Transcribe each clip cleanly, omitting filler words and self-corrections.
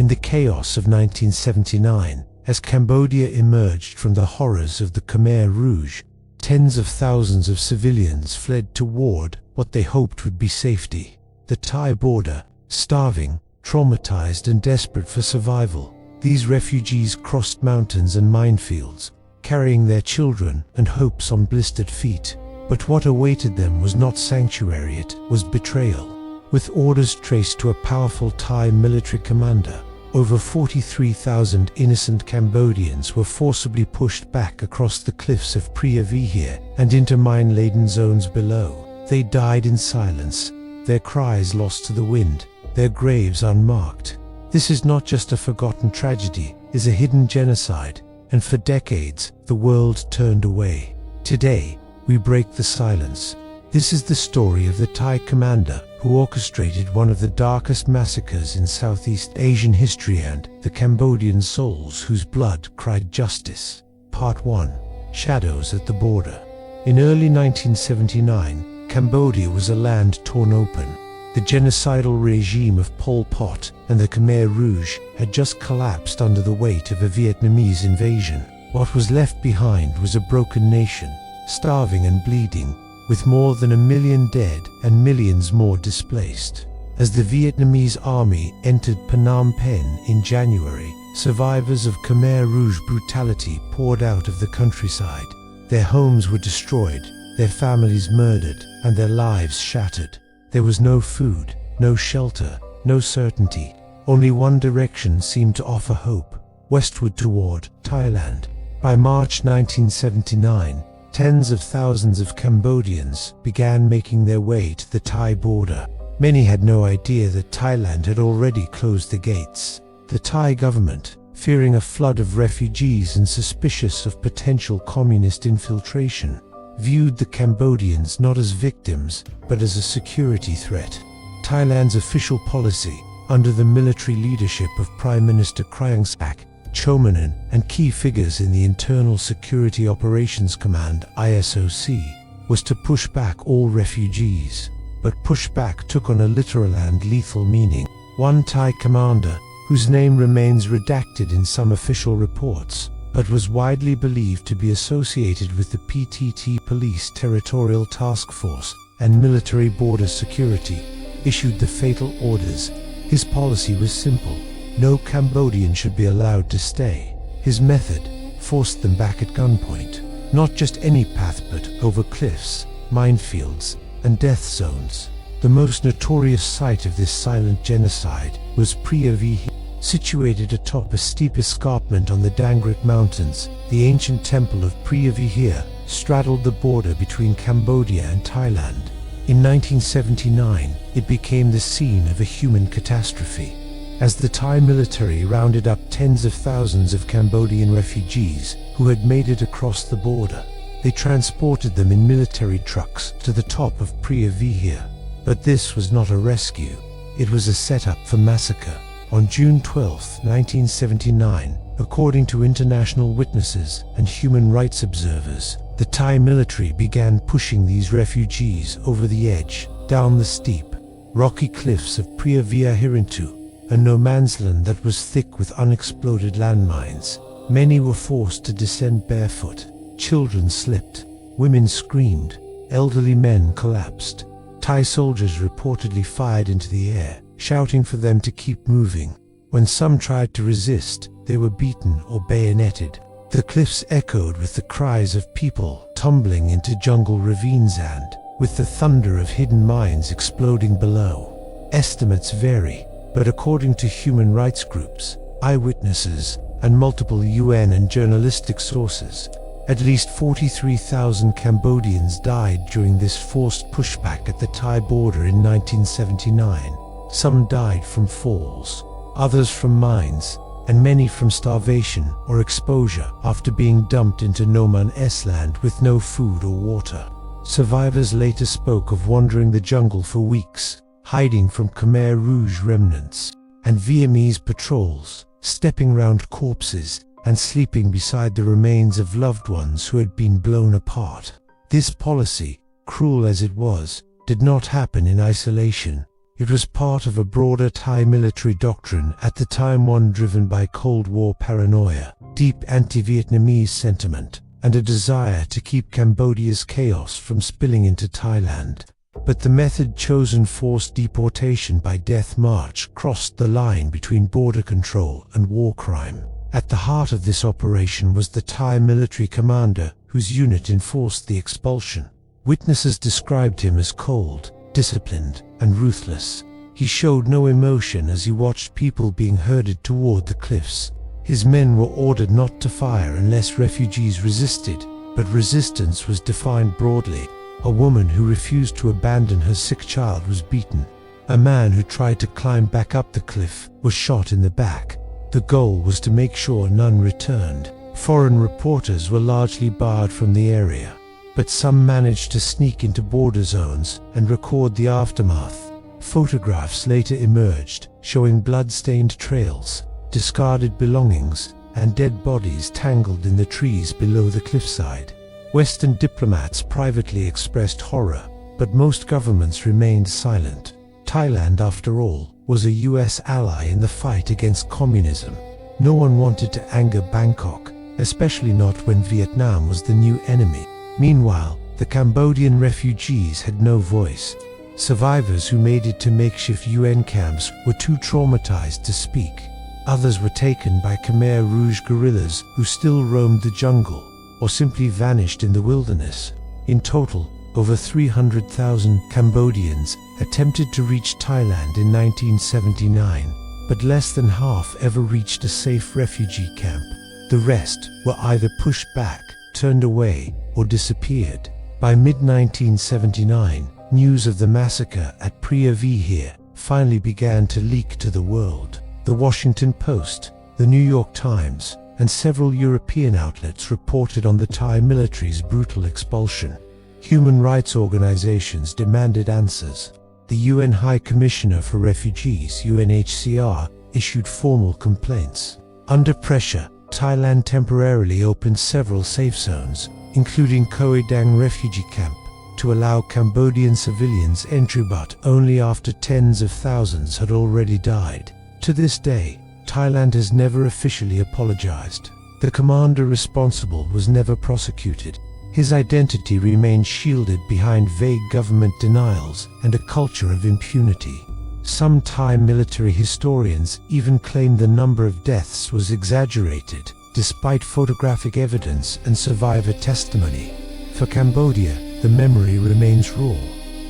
In the chaos of 1979, as Cambodia emerged from the horrors of the Khmer Rouge, tens of thousands of civilians fled toward what they hoped would be safety. The Thai border, starving, traumatized and desperate for survival, these refugees crossed mountains and minefields, carrying their children and hopes on blistered feet. But what awaited them was not sanctuary, it was betrayal. With orders traced to a powerful Thai military commander, over 43,000 innocent Cambodians were forcibly pushed back across the cliffs of Preah Vihear and into mine-laden zones below. They died in silence, their cries lost to the wind, their graves unmarked. This is not just a forgotten tragedy, it is a hidden genocide, and for decades, the world turned away. Today, we break the silence. This is the story of the Thai commander who orchestrated one of the darkest massacres in Southeast Asian history and the Cambodian souls whose blood cried justice. Part 1. Shadows at the Border. In early 1979, Cambodia was a land torn open. The genocidal regime of Pol Pot and the Khmer Rouge had just collapsed under the weight of a Vietnamese invasion. What was left behind was a broken nation, starving and bleeding, with more than 1 million dead and millions more displaced. As the Vietnamese army entered Phnom Penh in January, survivors of Khmer Rouge brutality poured out of the countryside. Their homes were destroyed, their families murdered, and their lives shattered. There was no food, no shelter, no certainty. Only one direction seemed to offer hope: westward toward Thailand. By March 1979, tens of thousands of Cambodians began making their way to the Thai border. Many had no idea that Thailand had already closed the gates. The Thai government, fearing a flood of refugees and suspicious of potential communist infiltration, viewed the Cambodians not as victims, but as a security threat. Thailand's official policy, under the military leadership of Prime Minister Kriang Sak, Chomanan, and key figures in the Internal Security Operations Command (ISOC), was to push back all refugees. But pushback took on a literal and lethal meaning. One Thai commander, whose name remains redacted in some official reports, but was widely believed to be associated with the PTT Police Territorial Task Force and Military Border Security, issued the fatal orders. His policy was simple: no Cambodian should be allowed to stay. His method forced them back at gunpoint. Not just any path, but over cliffs, minefields, and death zones. The most notorious site of this silent genocide was Preah Vihear. Situated atop a steep escarpment on the Dangrat Mountains, the ancient temple of Preah Vihear straddled the border between Cambodia and Thailand. In 1979, it became the scene of a human catastrophe. As the Thai military rounded up tens of thousands of Cambodian refugees who had made it across the border, they transported them in military trucks to the top of Preah Vihear. But this was not a rescue. It was a setup for massacre. On June 12, 1979, according to international witnesses and human rights observers, the Thai military began pushing these refugees over the edge, down the steep, rocky cliffs of Preah Vihear into a no-man's land that was thick with unexploded landmines. Many were forced to descend barefoot. Children slipped, women screamed, elderly men collapsed. Thai soldiers reportedly fired into the air, shouting for them to keep moving. When some tried to resist, they were beaten or bayoneted. The cliffs echoed with the cries of people tumbling into jungle ravines and with the thunder of hidden mines exploding below. Estimates vary, but according to human rights groups, eyewitnesses, and multiple UN and journalistic sources, at least 43,000 Cambodians died during this forced pushback at the Thai border in 1979. Some died from falls, others from mines, and many from starvation or exposure after being dumped into no man's land with no food or water. Survivors later spoke of wandering the jungle for weeks, hiding from Khmer Rouge remnants and Vietnamese patrols, stepping round corpses and sleeping beside the remains of loved ones who had been blown apart. This policy, cruel as it was, did not happen in isolation. It was part of a broader Thai military doctrine at the time, one driven by Cold War paranoia, deep anti-Vietnamese sentiment, and a desire to keep Cambodia's chaos from spilling into Thailand. But the method chosen, forced deportation by death march, crossed the line between border control and war crime. At the heart of this operation was the Thai military commander whose unit enforced the expulsion. Witnesses described him as cold, disciplined, and ruthless. He showed no emotion as he watched people being herded toward the cliffs. His men were ordered not to fire unless refugees resisted, but resistance was defined broadly. A woman who refused to abandon her sick child was beaten. A man who tried to climb back up the cliff was shot in the back. The goal was to make sure none returned. Foreign reporters were largely barred from the area, but some managed to sneak into border zones and record the aftermath. Photographs later emerged, showing blood-stained trails, discarded belongings, and dead bodies tangled in the trees below the cliffside. Western diplomats privately expressed horror, but most governments remained silent. Thailand, after all, was a US ally in the fight against communism. No one wanted to anger Bangkok, especially not when Vietnam was the new enemy. Meanwhile, the Cambodian refugees had no voice. Survivors who made it to makeshift UN camps were too traumatized to speak. Others were taken by Khmer Rouge guerrillas who still roamed the jungle, or simply vanished in the wilderness. In total, over 300,000 Cambodians attempted to reach Thailand in 1979, but less than half ever reached a safe refugee camp. The rest were either pushed back, turned away, or disappeared. By mid-1979, news of the massacre at Preah Vihear finally began to leak to the world. The Washington Post, the New York Times, and several European outlets reported on the Thai military's brutal expulsion. Human rights organizations demanded answers. The UN High Commissioner for Refugees, UNHCR, issued formal complaints. Under pressure, Thailand temporarily opened several safe zones, including Khoi Dang refugee camp, to allow Cambodian civilians entry, but only after tens of thousands had already died. To this day, Thailand has never officially apologized. The commander responsible was never prosecuted. His identity remained shielded behind vague government denials and a culture of impunity. Some Thai military historians even claim the number of deaths was exaggerated, despite photographic evidence and survivor testimony. For Cambodia, the memory remains raw.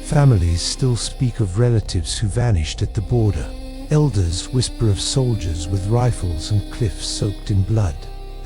Families still speak of relatives who vanished at the border. Elders whisper of soldiers with rifles and cliffs soaked in blood.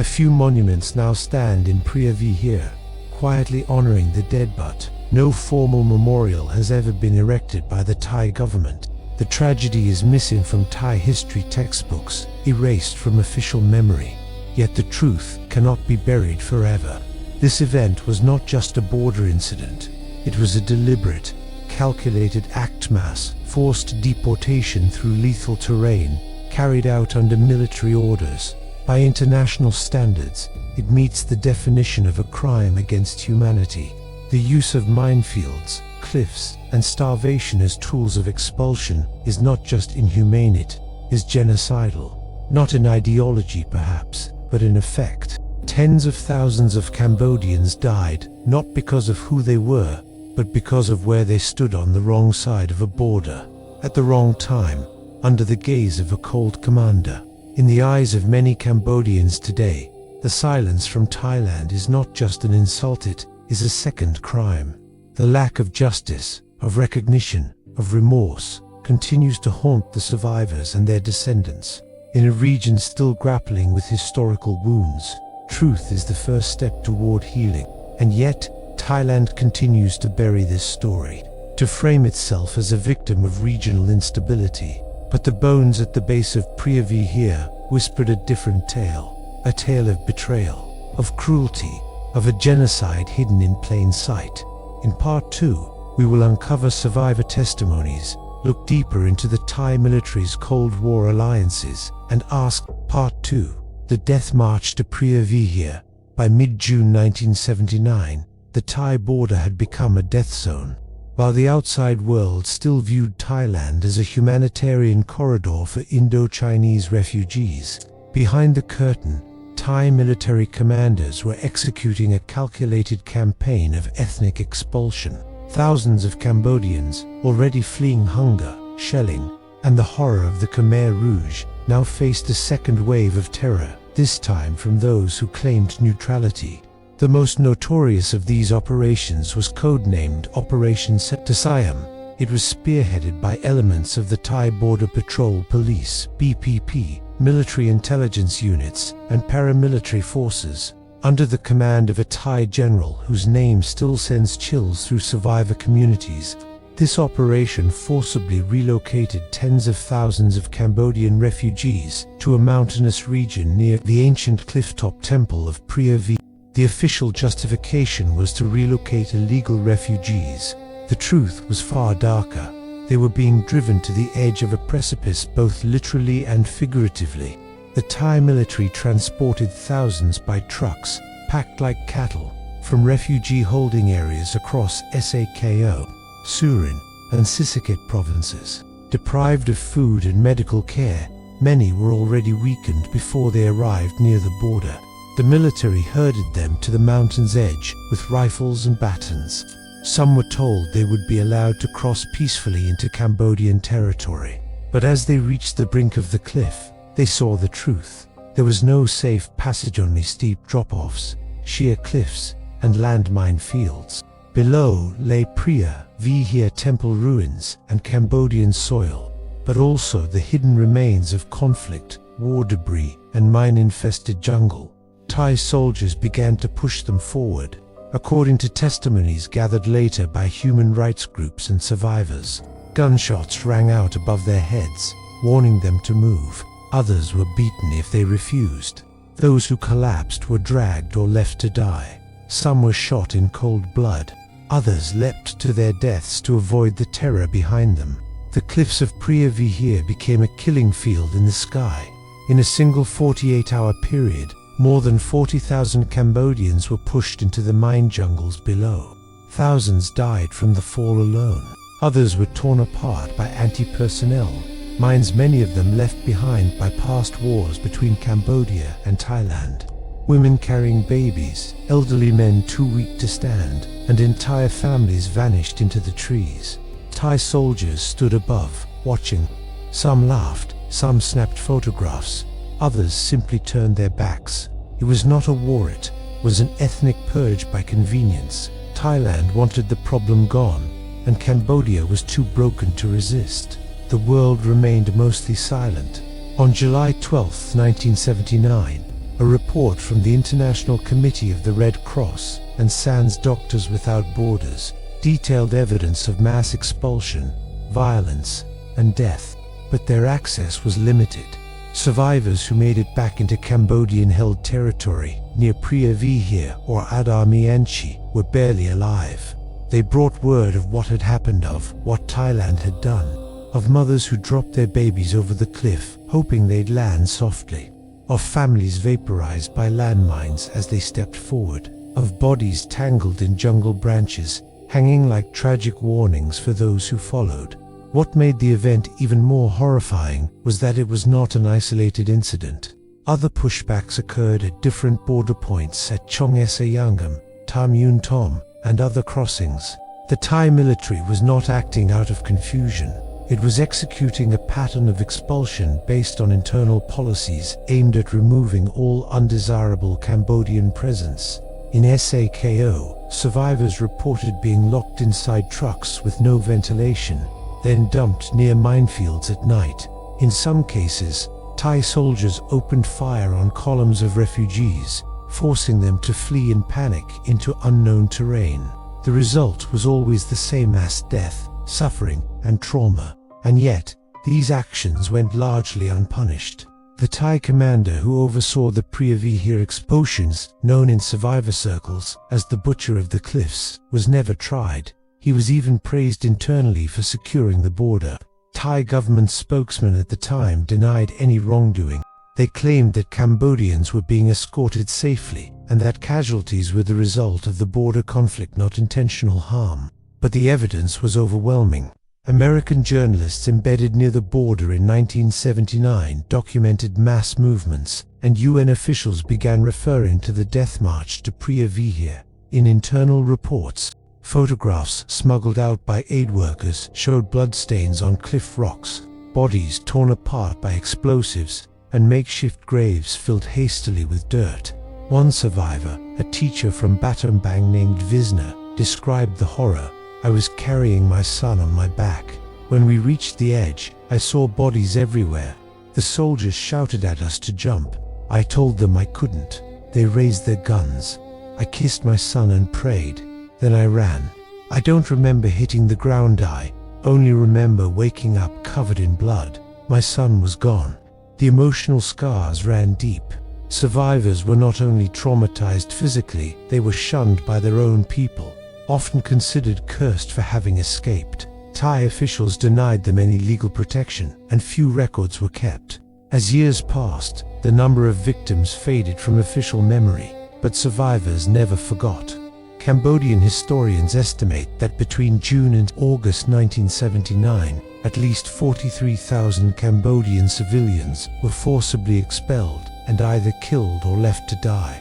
A few monuments now stand in Preah Vihear, quietly honoring the dead, but no formal memorial has ever been erected by the Thai government. The tragedy is missing from Thai history textbooks, erased from official memory. Yet the truth cannot be buried forever. This event was not just a border incident. It was a deliberate, calculated mass forced deportation through lethal terrain, carried out under military orders. By international standards, it meets the definition of a crime against humanity. The use of minefields, cliffs, and starvation as tools of expulsion is not just inhumane, it is genocidal. Not in ideology perhaps, but in effect. Tens of thousands of Cambodians died, not because of who they were, but because of where they stood on the wrong side of a border, at the wrong time, under the gaze of a cold commander. In the eyes of many Cambodians today, the silence from Thailand is not just an insult, it is a second crime. The lack of justice, of recognition, of remorse, continues to haunt the survivors and their descendants. In a region still grappling with historical wounds, truth is the first step toward healing. And yet, Thailand continues to bury this story, to frame itself as a victim of regional instability. But the bones at the base of Preah Vihear whispered a different tale, a tale of betrayal, of cruelty, of a genocide hidden in plain sight. In Part 2, we will uncover survivor testimonies, look deeper into the Thai military's Cold War alliances, and ask, Part 2, the death march to Preah Vihear. By mid-June 1979, the Thai border had become a death zone. While the outside world still viewed Thailand as a humanitarian corridor for Indo-Chinese refugees, behind the curtain, Thai military commanders were executing a calculated campaign of ethnic expulsion. Thousands of Cambodians, already fleeing hunger, shelling, and the horror of the Khmer Rouge, now faced a second wave of terror, this time from those who claimed neutrality. The most notorious of these operations was codenamed Operation Siam. It was spearheaded by elements of the Thai Border Patrol Police (BPP), military intelligence units, and paramilitary forces, under the command of a Thai general whose name still sends chills through survivor communities. This operation forcibly relocated tens of thousands of Cambodian refugees to a mountainous region near the ancient clifftop temple of Preah Vihear. The official justification was to relocate illegal refugees. The truth was far darker. They were being driven to the edge of a precipice both literally and figuratively. The Thai military transported thousands by trucks, packed like cattle, from refugee holding areas across Sakho, Surin, and Sisaket provinces. Deprived of food and medical care, many were already weakened before they arrived near the border. The military herded them to the mountain's edge with rifles and batons. Some were told they would be allowed to cross peacefully into Cambodian territory. But as they reached the brink of the cliff, they saw the truth. There was no safe passage, only steep drop-offs, sheer cliffs, and landmine fields. Below lay Preah Vihear temple ruins and Cambodian soil, but also the hidden remains of conflict, war debris, and mine-infested jungle. Thai soldiers began to push them forward. According to testimonies gathered later by human rights groups and survivors, gunshots rang out above their heads, warning them to move. Others were beaten if they refused. Those who collapsed were dragged or left to die. Some were shot in cold blood. Others leapt to their deaths to avoid the terror behind them. The cliffs of Preah Vihear became a killing field in the sky. In a single 48-hour period, more than 40,000 Cambodians were pushed into the mine jungles below. Thousands died from the fall alone. Others were torn apart by anti-personnel mines, many of them left behind by past wars between Cambodia and Thailand. Women carrying babies, elderly men too weak to stand, and entire families vanished into the trees. Thai soldiers stood above, watching. Some laughed, some snapped photographs, others simply turned their backs. It was not a war, it was an ethnic purge by convenience. Thailand wanted the problem gone, and Cambodia was too broken to resist. The world remained mostly silent. On July 12, 1979, a report from the International Committee of the Red Cross and Sans Doctors Without Borders detailed evidence of mass expulsion, violence, and death, but their access was limited. Survivors who made it back into Cambodian-held territory near Preah Vihear or Adar Mianchi were barely alive. They brought word of what had happened, of what Thailand had done, of mothers who dropped their babies over the cliff, hoping they'd land softly, of families vaporized by landmines as they stepped forward, of bodies tangled in jungle branches, hanging like tragic warnings for those who followed. What made the event even more horrifying was that it was not an isolated incident. Other pushbacks occurred at different border points at Chong Sayangam, Tam Yun Tom, and other crossings. The Thai military was not acting out of confusion. It was executing a pattern of expulsion based on internal policies aimed at removing all undesirable Cambodian presence. In Sakho, survivors reported being locked inside trucks with no ventilation, then dumped near minefields at night. In some cases, Thai soldiers opened fire on columns of refugees, forcing them to flee in panic into unknown terrain. The result was always the same: mass death, suffering, and trauma. And yet, these actions went largely unpunished. The Thai commander who oversaw the Preah Vihear expulsions, known in survivor circles as the Butcher of the Cliffs, was never tried. He was even praised internally for securing the border. Thai government spokesmen at the time denied any wrongdoing. They claimed that Cambodians were being escorted safely, and that casualties were the result of the border conflict, not intentional harm. but the evidence was overwhelming. American journalists embedded near the border in 1979 documented mass movements, and UN officials began referring to the death march to Preah Vihear. In internal reports, photographs smuggled out by aid workers showed bloodstains on cliff rocks, bodies torn apart by explosives, and makeshift graves filled hastily with dirt. One survivor, a teacher from Battambang named Visna, described the horror. "I was carrying my son on my back. When we reached the edge, I saw bodies everywhere. The soldiers shouted at us to jump. I told them I couldn't. They raised their guns. I kissed my son and prayed. Then I ran. I don't remember hitting the ground. I only remember waking up covered in blood. My son was gone." The emotional scars ran deep. Survivors were not only traumatized physically, they were shunned by their own people, often considered cursed for having escaped. Thai officials denied them any legal protection, and few records were kept. As years passed, the number of victims faded from official memory, but survivors never forgot. Cambodian historians estimate that between June and August 1979, at least 43,000 Cambodian civilians were forcibly expelled and either killed or left to die.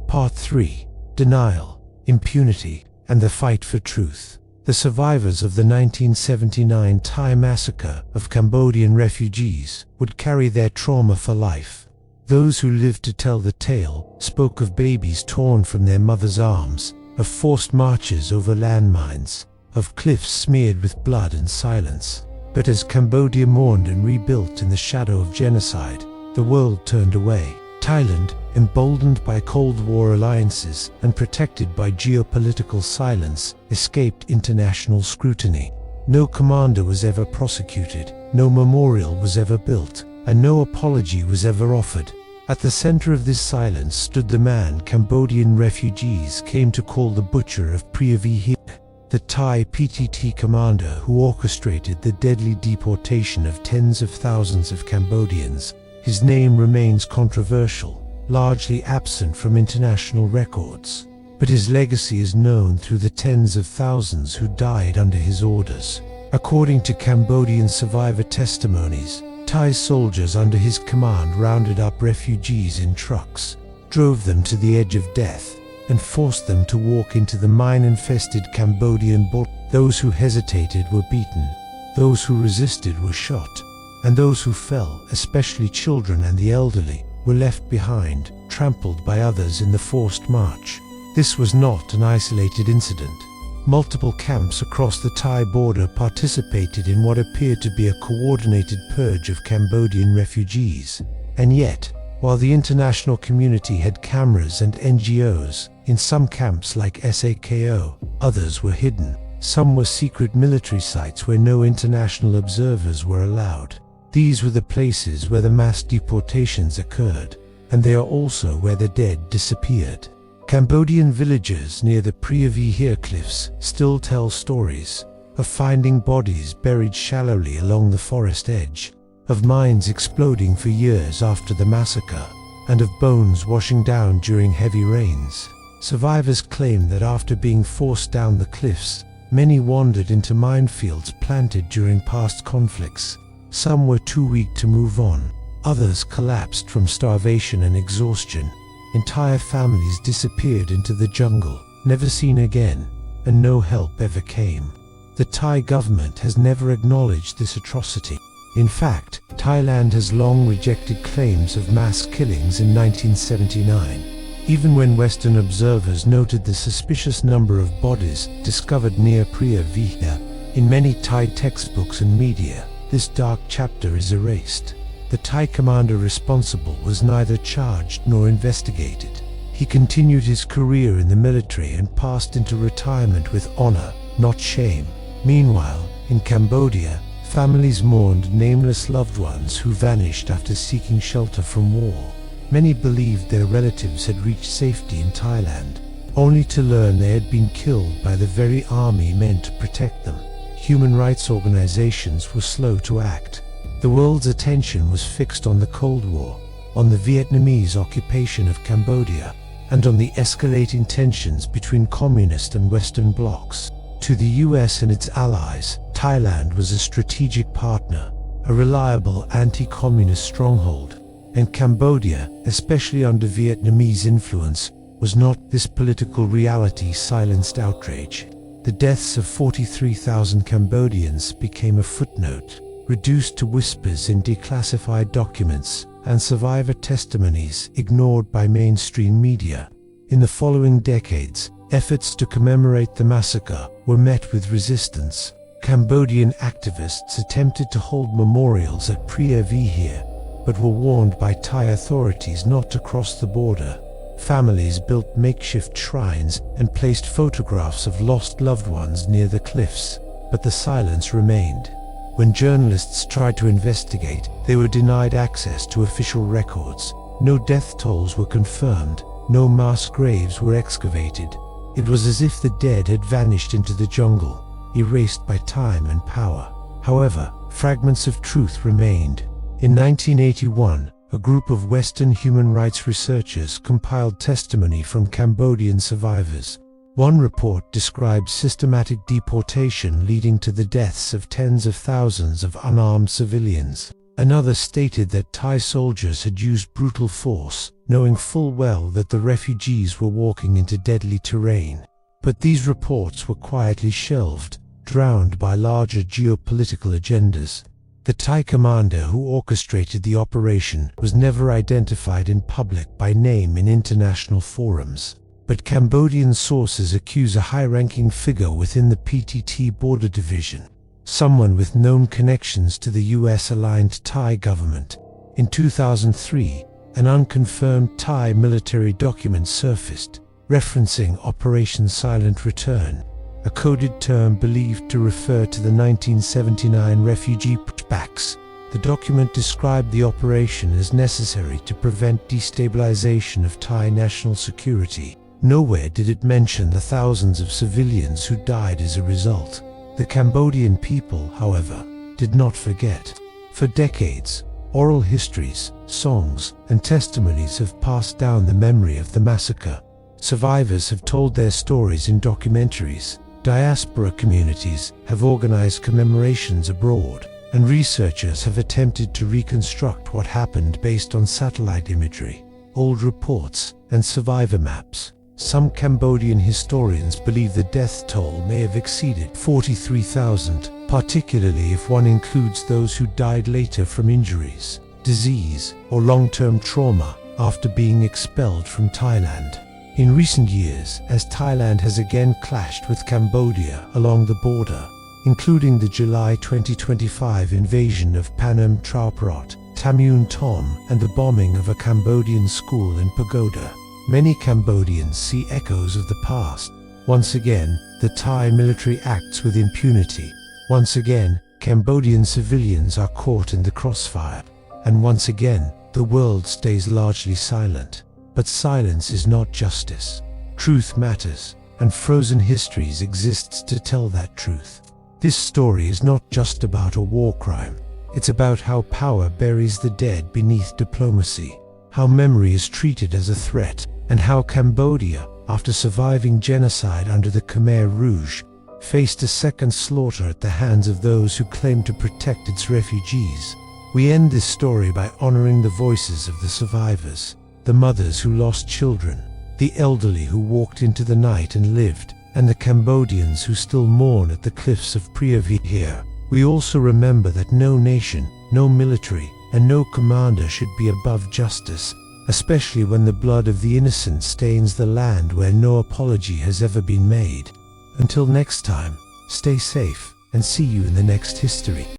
Part 3. Denial, Impunity, and the Fight for Truth. The survivors of the 1979 Thai massacre of Cambodian refugees would carry their trauma for life. Those who lived to tell the tale spoke of babies torn from their mothers' arms, of forced marches over landmines, of cliffs smeared with blood and silence. But as Cambodia mourned and rebuilt in the shadow of genocide, the world turned away. Thailand, emboldened by Cold War alliances and protected by geopolitical silence, escaped international scrutiny. No commander was ever prosecuted, no memorial was ever built, and no apology was ever offered. At the center of this silence stood the man Cambodian refugees came to call the Butcher of Preah Vihear, the Thai PTT commander who orchestrated the deadly deportation of tens of thousands of Cambodians. His name remains controversial, largely absent from international records, but his legacy is known through the tens of thousands who died under his orders. According to Cambodian survivor testimonies, Thai soldiers under his command rounded up refugees in trucks, drove them to the edge of death, and forced them to walk into the mine-infested Cambodian border. Those who hesitated were beaten, those who resisted were shot, and those who fell, especially children and the elderly, were left behind, trampled by others in the forced march. This was not an isolated incident. Multiple camps across the Thai border participated in what appeared to be a coordinated purge of Cambodian refugees. And yet, while the international community had cameras and NGOs, in some camps like SAKO, others were hidden. Some were secret military sites where no international observers were allowed. These were the places where the mass deportations occurred, and they are also where the dead disappeared. Cambodian villagers near the Preah Vihear cliffs still tell stories of finding bodies buried shallowly along the forest edge, of mines exploding for years after the massacre, and of bones washing down during heavy rains. Survivors claim that after being forced down the cliffs, many wandered into minefields planted during past conflicts. Some were too weak to move on. Others collapsed from starvation and exhaustion. Entire families disappeared into the jungle, never seen again, and no help ever came. The Thai government has never acknowledged this atrocity. In fact, Thailand has long rejected claims of mass killings in 1979. Even when Western observers noted the suspicious number of bodies discovered near Preah Vihear, in many Thai textbooks and media, this dark chapter is erased. The Thai commander responsible was neither charged nor investigated. He continued his career in the military and passed into retirement with honor, not shame. Meanwhile, in Cambodia, families mourned nameless loved ones who vanished after seeking shelter from war. Many believed their relatives had reached safety in Thailand, only to learn they had been killed by the very army meant to protect them. Human rights organizations were slow to act. The world's attention was fixed on the Cold War, on the Vietnamese occupation of Cambodia, and on the escalating tensions between communist and Western blocs. To the US and its allies, Thailand was a strategic partner, a reliable anti-communist stronghold, and Cambodia, especially under Vietnamese influence, was not. This political reality silenced outrage. The deaths of 43,000 Cambodians became a footnote, reduced to whispers in declassified documents, and survivor testimonies ignored by mainstream media. In the following decades, efforts to commemorate the massacre were met with resistance. Cambodian activists attempted to hold memorials at Preah Vihear, but were warned by Thai authorities not to cross the border. Families built makeshift shrines and placed photographs of lost loved ones near the cliffs, but the silence remained. When journalists tried to investigate, they were denied access to official records. No death tolls were confirmed, no mass graves were excavated. It was as if the dead had vanished into the jungle, erased by time and power. However, fragments of truth remained. In 1981, a group of Western human rights researchers compiled testimony from Cambodian survivors. One report described systematic deportation leading to the deaths of tens of thousands of unarmed civilians. Another stated that Thai soldiers had used brutal force, knowing full well that the refugees were walking into deadly terrain. But these reports were quietly shelved, drowned by larger geopolitical agendas. The Thai commander who orchestrated the operation was never identified in public by name in international forums, but Cambodian sources accuse a high-ranking figure within the PTT border division, someone with known connections to the US-aligned Thai government. In 2003, an unconfirmed Thai military document surfaced, referencing Operation Silent Return, a coded term believed to refer to the 1979 refugee pushbacks. The document described the operation as necessary to prevent destabilization of Thai national security. Nowhere did it mention the thousands of civilians who died as a result. The Cambodian people, however, did not forget. For decades, oral histories, songs, and testimonies have passed down the memory of the massacre. Survivors have told their stories in documentaries. Diaspora communities have organized commemorations abroad, and researchers have attempted to reconstruct what happened based on satellite imagery, old reports, and survivor maps. Some Cambodian historians believe the death toll may have exceeded 43,000, particularly if one includes those who died later from injuries, disease, or long-term trauma after being expelled from Thailand. In recent years, as Thailand has again clashed with Cambodia along the border, including the July 2025 invasion of Phnom Trauprot, Tamun Tom, and the bombing of a Cambodian school in Pagoda, many Cambodians see echoes of the past. Once again, the Thai military acts with impunity. Once again, Cambodian civilians are caught in the crossfire. And once again, the world stays largely silent. But silence is not justice. Truth matters, and Frozen Histories exists to tell that truth. This story is not just about a war crime. It's about how power buries the dead beneath diplomacy, how memory is treated as a threat, and how Cambodia, after surviving genocide under the Khmer Rouge, faced a second slaughter at the hands of those who claimed to protect its refugees. We end this story by honoring the voices of the survivors, the mothers who lost children, the elderly who walked into the night and lived, and the Cambodians who still mourn at the cliffs of Preah Vihear. We also remember that no nation, no military, and no commander should be above justice, especially when the blood of the innocent stains the land where no apology has ever been made. Until next time, stay safe, and see you in the next history.